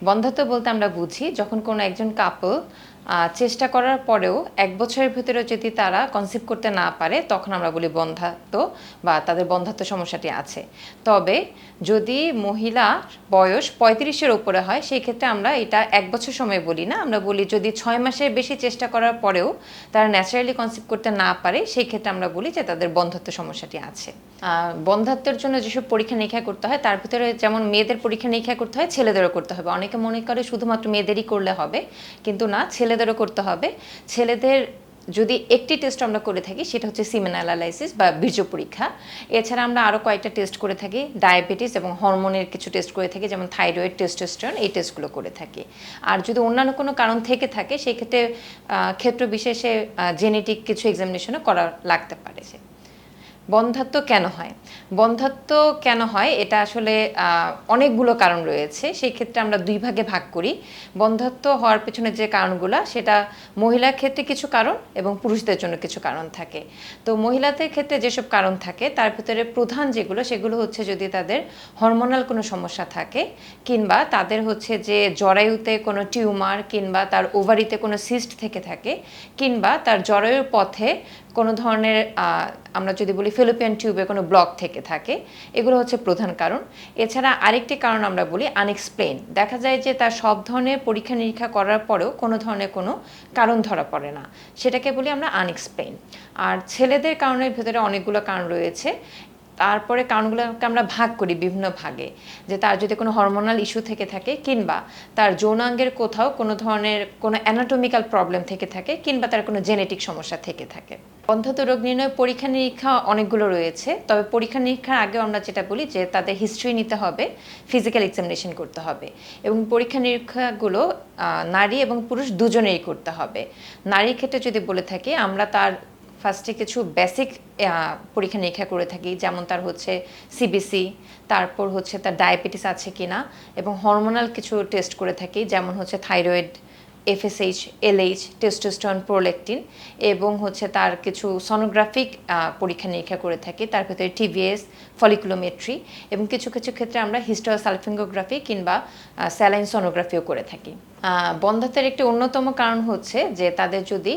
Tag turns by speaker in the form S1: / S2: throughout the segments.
S1: বন্ধ্যাত্ব বলতে আমরা বুঝি যখন কোনো একজন কাপল চেষ্টা করার পরেও ১ বছরের ভেতরে যদি তারা কনসিভ করতে না পারে তখন আমরা বলি বন্ধ্যাত্ব বা তাদের বন্ধ্যাত্ব সমস্যাটি আছে। তবে যদি মহিলা বয়স ৩৫-এর উপরে হয় সেই ক্ষেত্রে আমরা এটা ১ বছর সময় বলি না, আমরা বলি যদি ৬ মাসের বেশি চেষ্টা করার পরেও তারা ন্যাচারালি কনসিভ করতে না পারে সেই ক্ষেত্রে আমরা বলি যে তাদের বন্ধ্যাত্ব সমস্যাটি আছে। বন্ধ্যাত্বের জন্য যেসব পরীক্ষা নিরীক্ষা করতে হয় তার ভিতরে যেমন মেয়েদের পরীক্ষা নিরীক্ষা করতে হয়, ছেলেদেরও করতে হবে। অনেকে মনে করে শুধুমাত্র মেয়েদেরই করলে হবে, কিন্তু না, ছেলেদেরও করতে হবে। ছেলেদের যদি একটি টেস্ট আমরা করে থাকি সেটা হচ্ছে সিমেন অ্যানালাইসিস বা বীর্য পরীক্ষা। এছাড়া আমরা আরও কয়েকটা টেস্ট করে থাকি, ডায়াবেটিস এবং হরমোনের কিছু টেস্ট করে থাকি, যেমন থাইরয়েড, টেস্টোস্টেরন, এই টেস্টগুলো করে থাকি। আর যদি অন্যান্য কোনো কারণ থেকে থাকে সেই ক্ষেত্রে ক্ষেত্র বিশেষে জেনেটিক কিছু এক্সামিনেশনও করা লাগতে পারে। বন্ধ্যাত্ব কেন হয়? বন্ধ্যাত্ব কেন হয় এটা আসলে অনেকগুলো কারণ রয়েছে। সেই ক্ষেত্রে আমরা ২ ভাগে ভাগ করি। বন্ধ্যাত্ব হওয়ার পেছনে যে কারণগুলো সেটা মহিলার ক্ষেত্রে কিছু কারণ এবং পুরুষদের জন্য কিছু কারণ থাকে। তো মহিলাদের ক্ষেত্রে যেসব কারণ থাকে তার ভিতরে প্রধান যেগুলো সেগুলো হচ্ছে যদি তাদের হরমোনাল কোনো সমস্যা থাকে, কিংবা তাদের হচ্ছে যে জরায়ুতে কোনো টিউমার, কিংবা তার ওভারিতে কোনো সিস্ট থেকে থাকে, কিংবা তার জরায়ুর পথে কোনো ধরনের আমরা যদি বলি ফেলোপিয়ান টিউবে কোনো ব্লক থেকে থাকে, এগুলো হচ্ছে প্রধান কারণ। এছাড়া আরেকটি কারণ আমরা বলি আনএক্সপ্লেইন। দেখা যায় যে তার সব ধরনের পরীক্ষা নিরীক্ষা করার পরেও কোনো ধরনের কোনো কারণ ধরা পড়ে না, সেটাকে বলি আমরা আনএক্সপ্লেইন। আর ছেলেদের কারণের ভেতরে অনেকগুলো কারণ রয়েছে। তারপরে কারণগুলোকে আমরা ভাগ করি বিভিন্ন ভাগে, যে তার যদি কোনো হরমোনাল ইস্যু থেকে থাকে, কিংবা তার যৌনাঙ্গের কোথাও কোনো ধরনের কোনো অ্যানাটমিক্যাল প্রবলেম থেকে থাকে, কিংবা তার কোনো জেনেটিক সমস্যা থেকে থাকে। বন্ধ্যাত্ব রোগ নির্ণয় পরীক্ষা নিরীক্ষা অনেকগুলো রয়েছে, তবে পরীক্ষা নিরীক্ষার আগে আমরা যেটা বলি যে তাদের হিস্ট্রি নিতে হবে, ফিজিক্যাল এক্সামিনেশন করতে হবে, এবং পরীক্ষা নিরীক্ষাগুলো নারী এবং পুরুষ দুজনেই করতে হবে। নারীর ক্ষেত্রে যদি বলে থাকি আমরা তার ফার্স্টে কিছু বেসিক পরীক্ষা নিরীক্ষা করে থাকি, যেমন তার হচ্ছে সিবিসি, তারপর হচ্ছে তার ডায়াবেটিস আছে কিনা, এবং হরমোনাল কিছু টেস্ট করে থাকি, যেমন হচ্ছে thyroid, FSH, LH, testosterone, prolactin, এবং হচ্ছে তার কিছু সনোগ্রাফিক পরীক্ষা নিরীক্ষা করে থাকি, তার ভিতরে টিভিএস, ফলিকুলোমেট্রি, এবং কিছু কিছু ক্ষেত্রে আমরা হিস্টোসালফিঙ্গোগ্রাফি কিংবা স্যালাইন সোনোগ্রাফিও করে থাকি। বন্ধ্যাত্বের একটি অন্যতম কারণ হচ্ছে যে তাদের যদি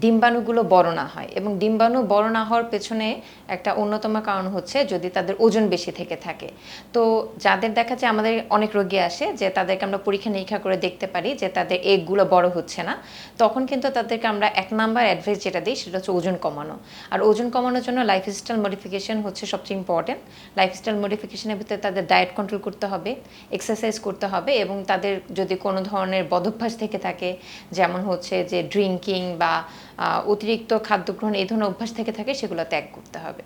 S1: ডিম্বাণুগুলো বড় না হয়, এবং ডিম্বাণু বড় না হওয়ার পেছনে একটা অন্যতম কারণ হচ্ছে যদি তাদের ওজন বেশি থেকে থাকে। তো যাদের দেখা যায়, আমাদের অনেক রোগী আসে যে তাদেরকে আমরা পরীক্ষা নিরীক্ষা করে দেখতে পারি যে তাদের এগগুলো বড় হচ্ছে না, তখন কিন্তু তাদেরকে আমরা ১ নাম্বার অ্যাডভাইস যেটা দিই সেটা হচ্ছে ওজন কমানো। আর ওজন কমানোর জন্য লাইফস্টাইল মডিফিকেশন হচ্ছে সবচেয়ে ইম্পর্টেন্ট। লাইফস্টাইল মডিফিকেশনের ভিতরে তাদের ডায়েট কন্ট্রোল করতে হবে, এক্সারসাইজ করতে হবে, এবং তাদের যদি কোনো ধরনের বদভ্যাস থেকে থাকে, যেমন হচ্ছে যে ড্রিঙ্কিং বা অতিরিক্ত খাদ্য গ্রহণ, এই ধরনের অভ্যাস থেকে থাকে, সেগুলো ত্যাগ করতে হবে।